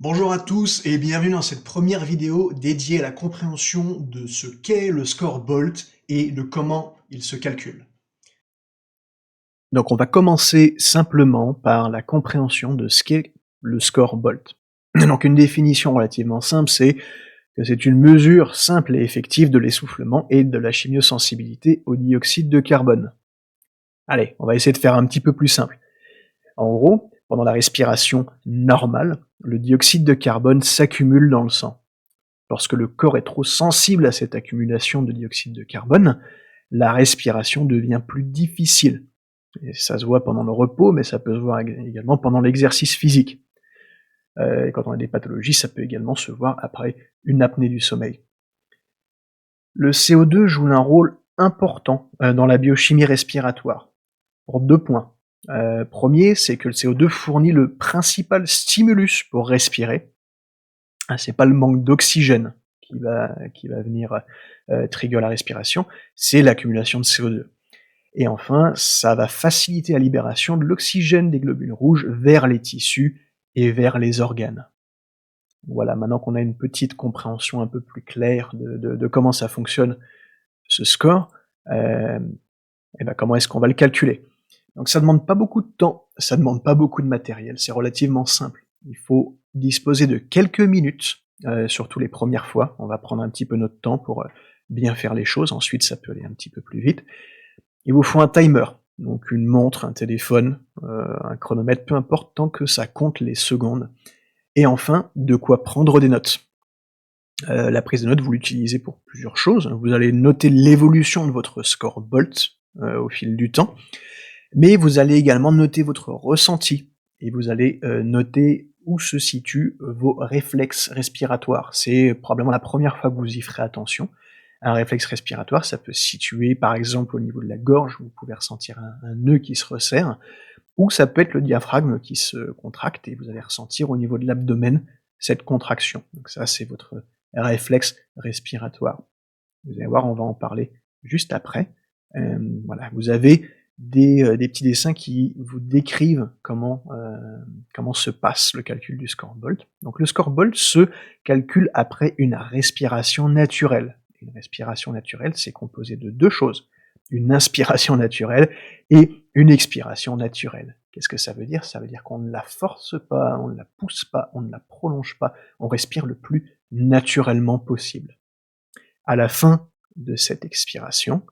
Bonjour à tous et bienvenue dans cette première vidéo dédiée à la compréhension de ce qu'est le score Bolt et de comment il se calcule. Donc on va commencer simplement par la compréhension de ce qu'est le score Bolt. Donc une définition relativement simple, c'est que c'est une mesure simple et effective de l'essoufflement et de la chimiosensibilité au dioxyde de carbone. Allez, on va essayer de faire un petit peu plus simple. En gros, pendant la respiration normale, le dioxyde de carbone s'accumule dans le sang. Lorsque le corps est trop sensible à cette accumulation de dioxyde de carbone, la respiration devient plus difficile. Et ça se voit pendant le repos, mais ça peut se voir également pendant l'exercice physique. Et quand on a des pathologies, ça peut également se voir après une apnée du sommeil. Le CO2 joue un rôle important dans la biochimie respiratoire, pour 2 points. Premier, c'est que le CO2 fournit le principal stimulus pour respirer. C'est pas le manque d'oxygène qui va venir trigger la respiration, c'est l'accumulation de CO2. Et enfin, ça va faciliter la libération de l'oxygène des globules rouges vers les tissus et vers les organes. Voilà, maintenant qu'on a une petite compréhension un peu plus claire de comment ça fonctionne, ce score, et ben comment est-ce qu'on va le calculer? Donc ça demande pas beaucoup de temps, ça demande pas beaucoup de matériel, c'est relativement simple. Il faut disposer de quelques minutes, surtout les premières fois. On va prendre un petit peu notre temps pour bien faire les choses, ensuite ça peut aller un petit peu plus vite. Il vous faut un timer, donc une montre, un téléphone, un chronomètre, peu importe, tant que ça compte les secondes. Et enfin, de quoi prendre des notes. La prise de notes, vous l'utilisez pour plusieurs choses. Vous allez noter l'évolution de votre score Bolt au fil du temps, mais vous allez également noter votre ressenti et vous allez noter où se situent vos réflexes respiratoires. C'est probablement la première fois que vous y ferez attention. Un réflexe respiratoire, ça peut se situer par exemple au niveau de la gorge, vous pouvez ressentir un nœud qui se resserre, ou ça peut être le diaphragme qui se contracte et vous allez ressentir au niveau de l'abdomen cette contraction. Donc ça, c'est votre réflexe respiratoire. Vous allez voir, on va en parler juste après. Voilà, vous avez des petits dessins qui vous décrivent comment se passe le calcul du score Bolt. Donc le score Bolt se calcule après une respiration naturelle. Une respiration naturelle, c'est composé de 2 choses, une inspiration naturelle et une expiration naturelle. Qu'est-ce que ça veut dire? Ça veut dire qu'on ne la force pas, on ne la pousse pas, on ne la prolonge pas, on respire le plus naturellement possible. À la fin de cette expiration,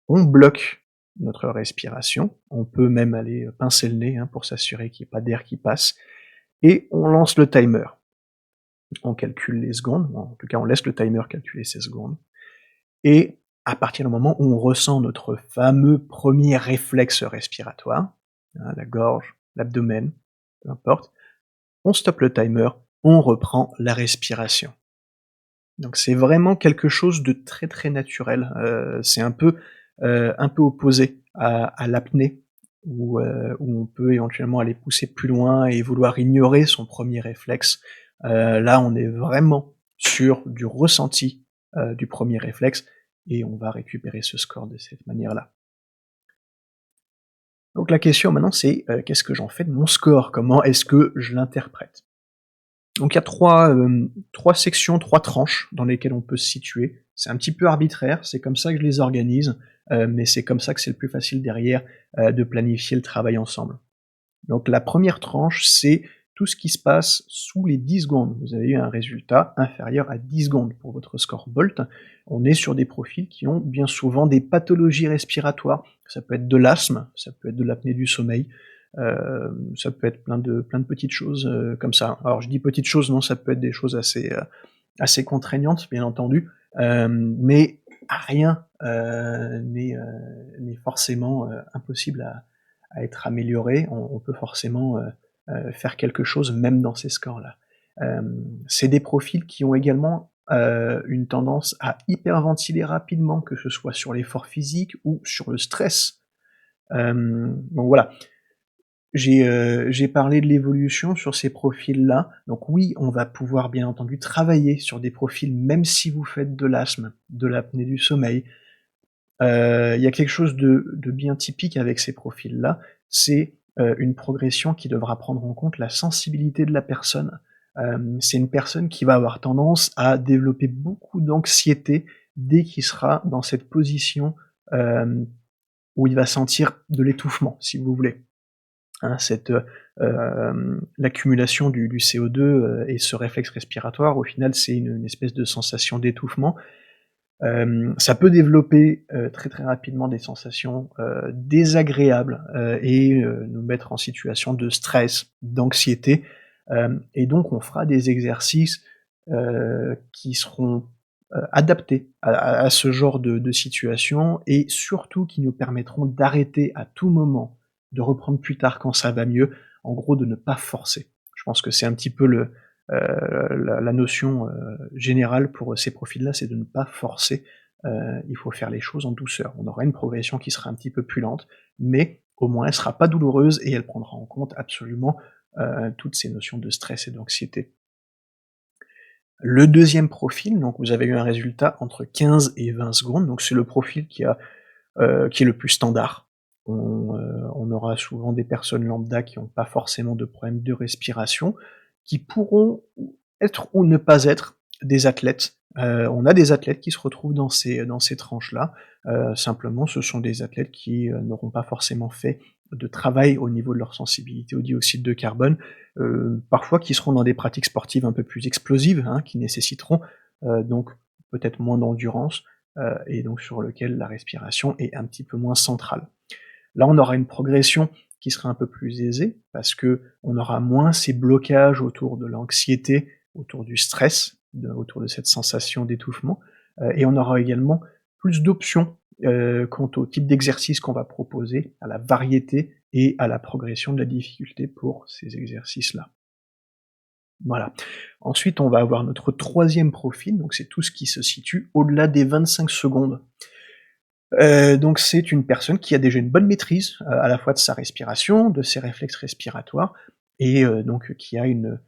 on bloque notre respiration, on peut même aller pincer le nez pour s'assurer qu'il n'y ait pas d'air qui passe, et on lance le timer. On calcule les secondes, en tout cas on laisse le timer calculer ces secondes, et à partir du moment où on ressent notre fameux premier réflexe respiratoire, la gorge, l'abdomen, peu importe, on stoppe le timer, on reprend la respiration. Donc c'est vraiment quelque chose de très, très naturel. C'est un peu opposé à l'apnée où on peut éventuellement aller pousser plus loin et vouloir ignorer son premier réflexe. Là, on est vraiment sur du ressenti, du premier réflexe et on va récupérer ce score de cette manière-là. Donc la question maintenant c'est, qu'est-ce que j'en fais de mon score? Comment est-ce que je l'interprète? Donc il y a 3 sections, 3 tranches dans lesquelles on peut se situer. C'est un petit peu arbitraire, c'est comme ça que je les organise, mais c'est comme ça que c'est le plus facile derrière, de planifier le travail ensemble. Donc la première tranche, c'est tout ce qui se passe sous les 10 secondes. Vous avez eu un résultat inférieur à 10 secondes pour votre score Bolt. On est sur des profils qui ont bien souvent des pathologies respiratoires. Ça peut être de l'asthme, ça peut être de l'apnée du sommeil, ça peut être plein de petites choses, comme ça. Alors je dis petites choses, non, ça peut être des choses assez contraignantes, bien entendu, mais rien n'est forcément impossible à être amélioré. On peut forcément faire quelque chose même dans ces scores-là. C'est des profils qui ont également une tendance à hyperventiler rapidement, que ce soit sur l'effort physique ou sur le stress. Donc voilà, j'ai parlé de l'évolution sur ces profils-là, donc oui, on va pouvoir bien entendu travailler sur des profils même si vous faites de l'asthme, de l'apnée du sommeil. Il y a quelque chose de bien typique avec ces profils-là, c'est une progression qui devra prendre en compte la sensibilité de la personne C'est une personne qui va avoir tendance à développer beaucoup d'anxiété dès qu'il sera dans cette position, hem, où il va sentir de l'étouffement, si vous voulez. Hein, l'accumulation du CO2, et ce réflexe respiratoire, au final, c'est une espèce de sensation d'étouffement. Ça peut développer, très, très rapidement des sensations, désagréables, et nous mettre en situation de stress, d'anxiété, et donc on fera des exercices, qui seront, adaptés à ce genre de situation et surtout qui nous permettront d'arrêter à tout moment, de reprendre plus tard quand ça va mieux, en gros de ne pas forcer. Je pense que c'est un petit peu la notion, générale pour ces profils-là, c'est de ne pas forcer, il faut faire les choses en douceur. On aura une progression qui sera un petit peu plus lente, mais au moins elle sera pas douloureuse et elle prendra en compte absolument, toutes ces notions de stress et d'anxiété. Le deuxième profil, donc vous avez eu un résultat entre 15 et 20 secondes, donc c'est le profil qui est le plus standard. On aura souvent des personnes lambda qui ont pas forcément de problème de respiration, qui pourront être ou ne pas être des athlètes. On a des athlètes qui se retrouvent dans ces tranches-là. Simplement, ce sont des athlètes qui, n'auront pas forcément fait de travail au niveau de leur sensibilité au dioxyde de carbone, parfois qui seront dans des pratiques sportives un peu plus explosives, hein, qui nécessiteront, donc peut-être moins d'endurance, et donc sur lequel la respiration est un petit peu moins centrale. Là, on aura une progression qui sera un peu plus aisée, parce que on aura moins ces blocages autour de l'anxiété, autour du stress, autour de cette sensation d'étouffement, et on aura également plus d'options, quant au type d'exercice qu'on va proposer, à la variété et à la progression de la difficulté pour ces exercices-là. Voilà. Ensuite, on va avoir notre troisième profil, donc c'est tout ce qui se situe au-delà des 25 secondes. Donc c'est une personne qui a déjà une bonne maîtrise, à la fois de sa respiration, de ses réflexes respiratoires et donc qui a une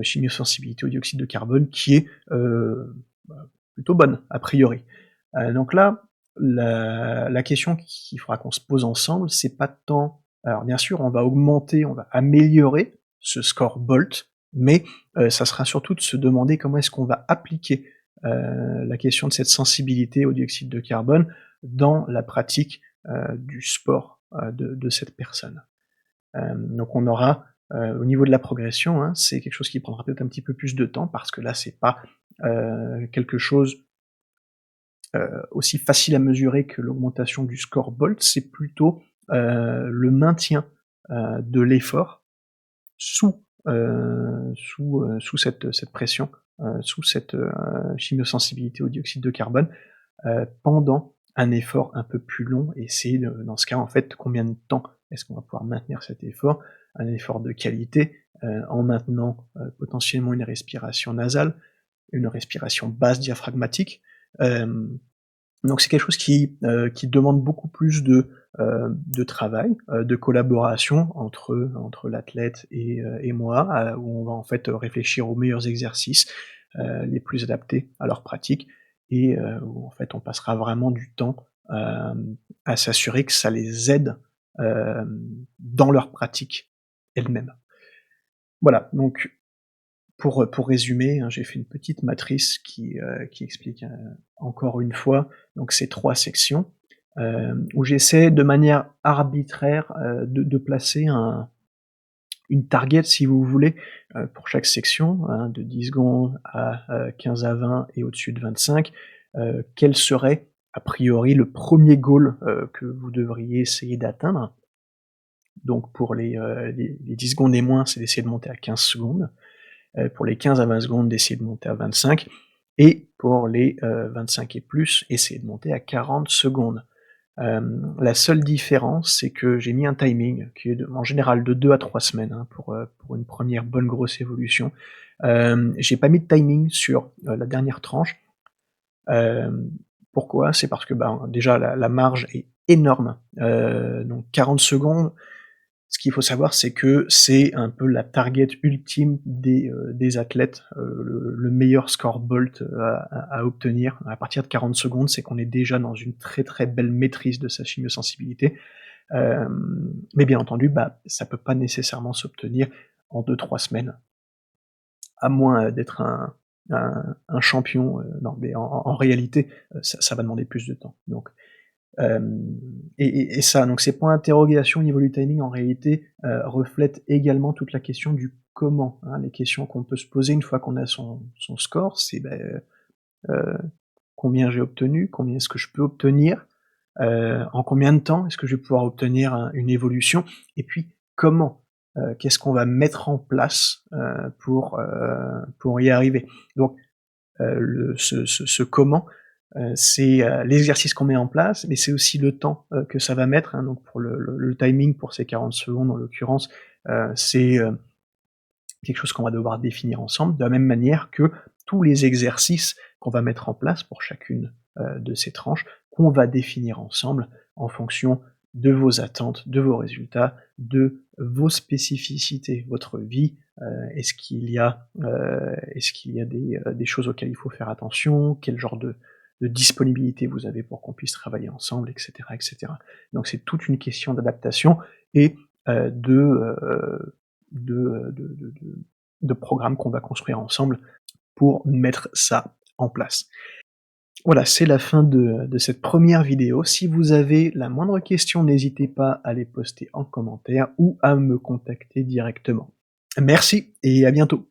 chimiosensibilité au dioxyde de carbone qui est, plutôt bonne, a priori. Donc là, la question qu'il faudra qu'on se pose ensemble, c'est pas tant alors bien sûr, on va augmenter, on va améliorer ce score Bolt, mais ça sera surtout de se demander comment est-ce qu'on va appliquer, la question de cette sensibilité au dioxyde de carbone dans la pratique, du sport, de cette personne. Donc on aura, au niveau de la progression, hein, c'est quelque chose qui prendra peut-être un petit peu plus de temps parce que là c'est pas, quelque chose, aussi facile à mesurer que l'augmentation du score Bolt, c'est plutôt, le maintien, de l'effort sous cette pression, sous cette, chimiosensibilité au dioxyde de carbone, pendant un effort un peu plus long et c'est dans ce cas, en fait, combien de temps est-ce qu'on va pouvoir maintenir cet effort? Un effort de qualité, en maintenant, potentiellement une respiration nasale, une respiration basse diaphragmatique. Hem, donc c'est quelque chose qui demande beaucoup plus de travail, de collaboration entre l'athlète et moi, où on va en fait, réfléchir aux meilleurs exercices, les plus adaptés à leur pratique et où en fait on passera vraiment du temps, à s'assurer que ça les aide, dans leur pratique elle-même. Voilà, donc pour résumer, hein, j'ai fait une petite matrice qui explique, encore une fois, donc ces 3 sections, où j'essaie de manière arbitraire, de placer une target si vous voulez, pour chaque section, hein, de 10 secondes à 15 à 20 et au-dessus de 25. Quel serait a priori le premier goal, que vous devriez essayer d'atteindre? Donc pour les 10 secondes et moins, c'est d'essayer de monter à 15 secondes. Pour les 15 à 20 secondes, d'essayer de monter à 25 et pour les, 25 et plus, essayer de monter à 40 secondes. La seule différence, c'est que j'ai mis un timing qui est en général de 2 à 3 semaines, hein, pour une première bonne grosse évolution. J'ai pas mis de timing sur, la dernière tranche. Hem, Pourquoi? C'est parce que, ben, déjà la marge est énorme, donc 40 secondes, ce qu'il faut savoir, c'est que c'est un peu la target ultime des athlètes, le meilleur score Bolt, à obtenir. À partir de 40 secondes, c'est qu'on est déjà dans une très, très belle maîtrise de sa chimiosensibilité. Mais bien entendu, bah, ça peut pas nécessairement s'obtenir en 2-3 semaines. à moins d'être un champion, non, mais en réalité, ça va demander plus de temps. Donc, et ça, donc ces points d'interrogation au niveau du timing, en réalité, reflètent également toute la question du comment, hein. Les questions qu'on peut se poser une fois qu'on a son score, c'est, heu, combien j'ai obtenu? Combien est-ce que je peux obtenir? En combien de temps est-ce que je vais pouvoir obtenir une évolution? Et puis comment? Qu'est-ce qu'on va mettre en place, pour y arriver? Donc, ce comment, c'est, l'exercice qu'on met en place, mais c'est aussi le temps, que ça va mettre, hein. Donc pour le timing pour ces 40 secondes en l'occurrence, c'est, quelque chose qu'on va devoir définir ensemble, de la même manière que tous les exercices qu'on va mettre en place pour chacune, de ces tranches, qu'on va définir ensemble en fonction de vos attentes, de vos résultats, de vos spécificités, votre vie. Est-ce qu'il y a des choses auxquelles il faut faire attention? Quel genre de disponibilité vous avez pour qu'on puisse travailler ensemble, et cetera, et cetera. Donc c'est toute une question d'adaptation et de programmes qu'on va construire ensemble pour mettre ça en place. Voilà, c'est la fin de cette première vidéo. Si vous avez la moindre question, n'hésitez pas à les poster en commentaire ou à me contacter directement. Merci et à bientôt.